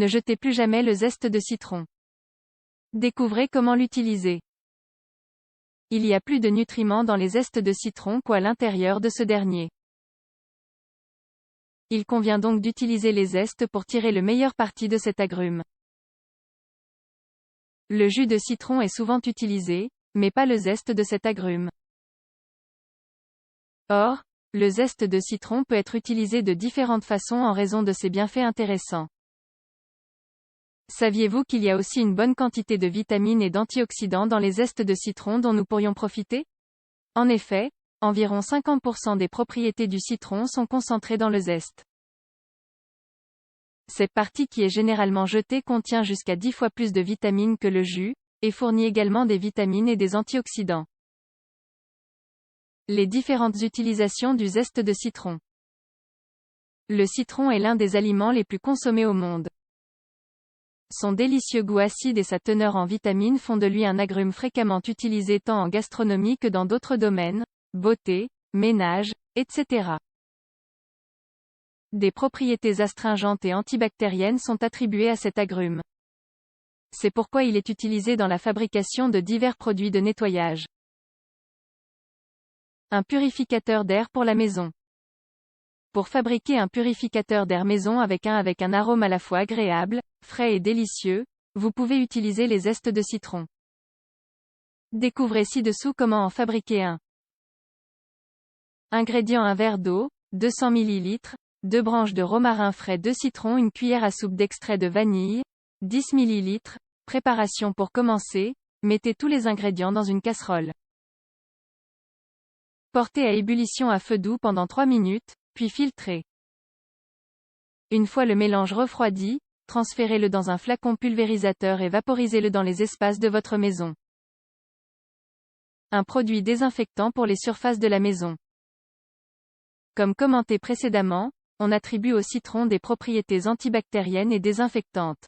Ne jetez plus jamais le zeste de citron. Découvrez comment l'utiliser. Il y a plus de nutriments dans les zestes de citron qu'à l'intérieur de ce dernier. Il convient donc d'utiliser les zestes pour tirer le meilleur parti de cet agrume. Le jus de citron est souvent utilisé, mais pas le zeste de cet agrume. Or, le zeste de citron peut être utilisé de différentes façons en raison de ses bienfaits intéressants. Saviez-vous qu'il y a aussi une bonne quantité de vitamines et d'antioxydants dans les zestes de citron dont nous pourrions profiter? En effet, environ 50% des propriétés du citron sont concentrées dans le zeste. Cette partie qui est généralement jetée contient jusqu'à 10 fois plus de vitamines que le jus, et fournit également des vitamines et des antioxydants. Les différentes utilisations du zeste de citron. Le citron est l'un des aliments les plus consommés au monde. Son délicieux goût acide et sa teneur en vitamines font de lui un agrume fréquemment utilisé tant en gastronomie que dans d'autres domaines, beauté, ménage, etc. Des propriétés astringentes et antibactériennes sont attribuées à cet agrume. C'est pourquoi il est utilisé dans la fabrication de divers produits de nettoyage. Un purificateur d'air pour la maison. Pour fabriquer un purificateur d'air maison avec un arôme à la fois agréable, frais et délicieux, vous pouvez utiliser les zestes de citron. Découvrez ci-dessous comment en fabriquer un. Ingrédients: un verre d'eau, 200 ml, 2 branches de romarin frais, 2 citrons, une cuillère à soupe d'extrait de vanille, 10 ml. Préparation: pour commencer, mettez tous les ingrédients dans une casserole. Portez à ébullition à feu doux pendant 3 minutes, puis filtrez. Une fois le mélange refroidi, transférez-le dans un flacon pulvérisateur et vaporisez-le dans les espaces de votre maison. Un produit désinfectant pour les surfaces de la maison. Comme commenté précédemment, on attribue au citron des propriétés antibactériennes et désinfectantes.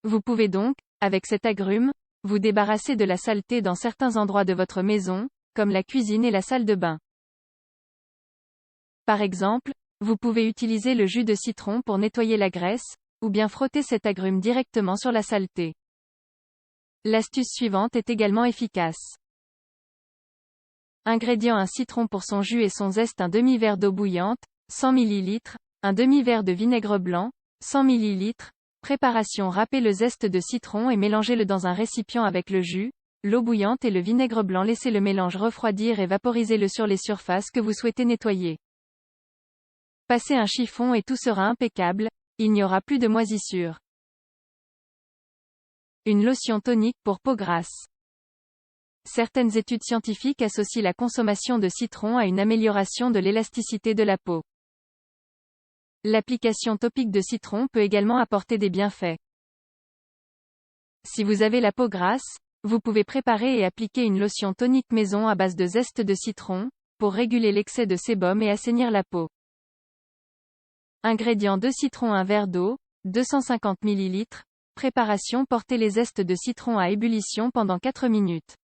Vous pouvez donc, avec cet agrume, vous débarrasser de la saleté dans certains endroits de votre maison, comme la cuisine et la salle de bain. Par exemple, vous pouvez utiliser le jus de citron pour nettoyer la graisse, ou bien frotter cet agrume directement sur la saleté. L'astuce suivante est également efficace. Ingrédients: un citron pour son jus et son zeste, un demi-verre d'eau bouillante, 100 ml, un demi-verre de vinaigre blanc, 100 ml. Préparation: râpez le zeste de citron et mélangez-le dans un récipient avec le jus, l'eau bouillante et le vinaigre blanc. Laissez le mélange refroidir et vaporisez-le sur les surfaces que vous souhaitez nettoyer. Passez un chiffon et tout sera impeccable, il n'y aura plus de moisissure. Une lotion tonique pour peau grasse. Certaines études scientifiques associent la consommation de citron à une amélioration de l'élasticité de la peau. L'application topique de citron peut également apporter des bienfaits. Si vous avez la peau grasse, vous pouvez préparer et appliquer une lotion tonique maison à base de zeste de citron, pour réguler l'excès de sébum et assainir la peau. Ingrédients: 2 citrons, un verre d'eau, 250 ml. Préparation: portez les zestes de citron à ébullition pendant 4 minutes.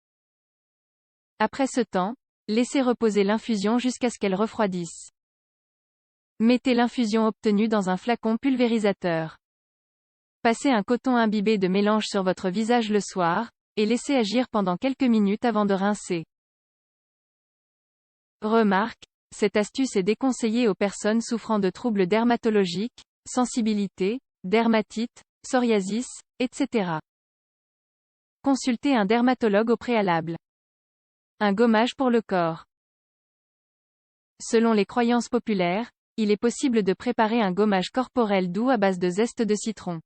Après ce temps, laissez reposer l'infusion jusqu'à ce qu'elle refroidisse. Mettez l'infusion obtenue dans un flacon pulvérisateur. Passez un coton imbibé de mélange sur votre visage le soir, et laissez agir pendant quelques minutes avant de rincer. Remarque: cette astuce est déconseillée aux personnes souffrant de troubles dermatologiques, sensibilité, dermatite, psoriasis, etc. Consultez un dermatologue au préalable. Un gommage pour le corps. Selon les croyances populaires, il est possible de préparer un gommage corporel doux à base de zeste de citron.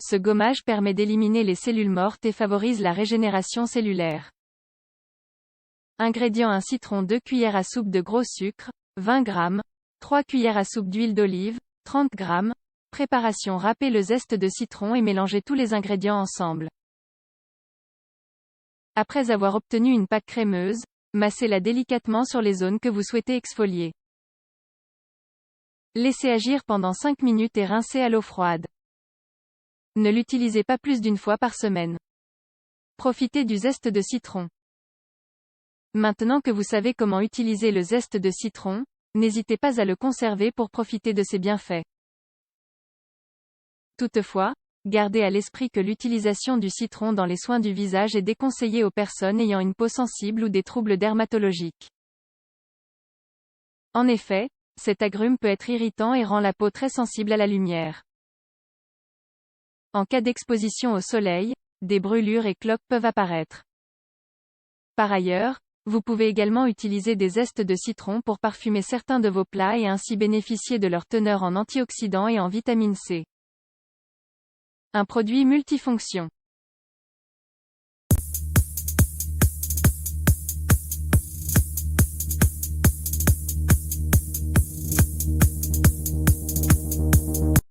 Ce gommage permet d'éliminer les cellules mortes et favorise la régénération cellulaire. Ingrédients: un citron, 2 cuillères à soupe de gros sucre, 20 g, 3 cuillères à soupe d'huile d'olive, 30 g. Préparation: râpez le zeste de citron et mélangez tous les ingrédients ensemble. Après avoir obtenu une pâte crémeuse, massez-la délicatement sur les zones que vous souhaitez exfolier. Laissez agir pendant 5 minutes et rincez à l'eau froide. Ne l'utilisez pas plus d'une fois par semaine. Profitez du zeste de citron. Maintenant que vous savez comment utiliser le zeste de citron, n'hésitez pas à le conserver pour profiter de ses bienfaits. Toutefois, gardez à l'esprit que l'utilisation du citron dans les soins du visage est déconseillée aux personnes ayant une peau sensible ou des troubles dermatologiques. En effet, cet agrume peut être irritant et rend la peau très sensible à la lumière. En cas d'exposition au soleil, des brûlures et cloques peuvent apparaître. Par ailleurs, vous pouvez également utiliser des zestes de citron pour parfumer certains de vos plats et ainsi bénéficier de leur teneur en antioxydants et en vitamine C. Un produit multifonction.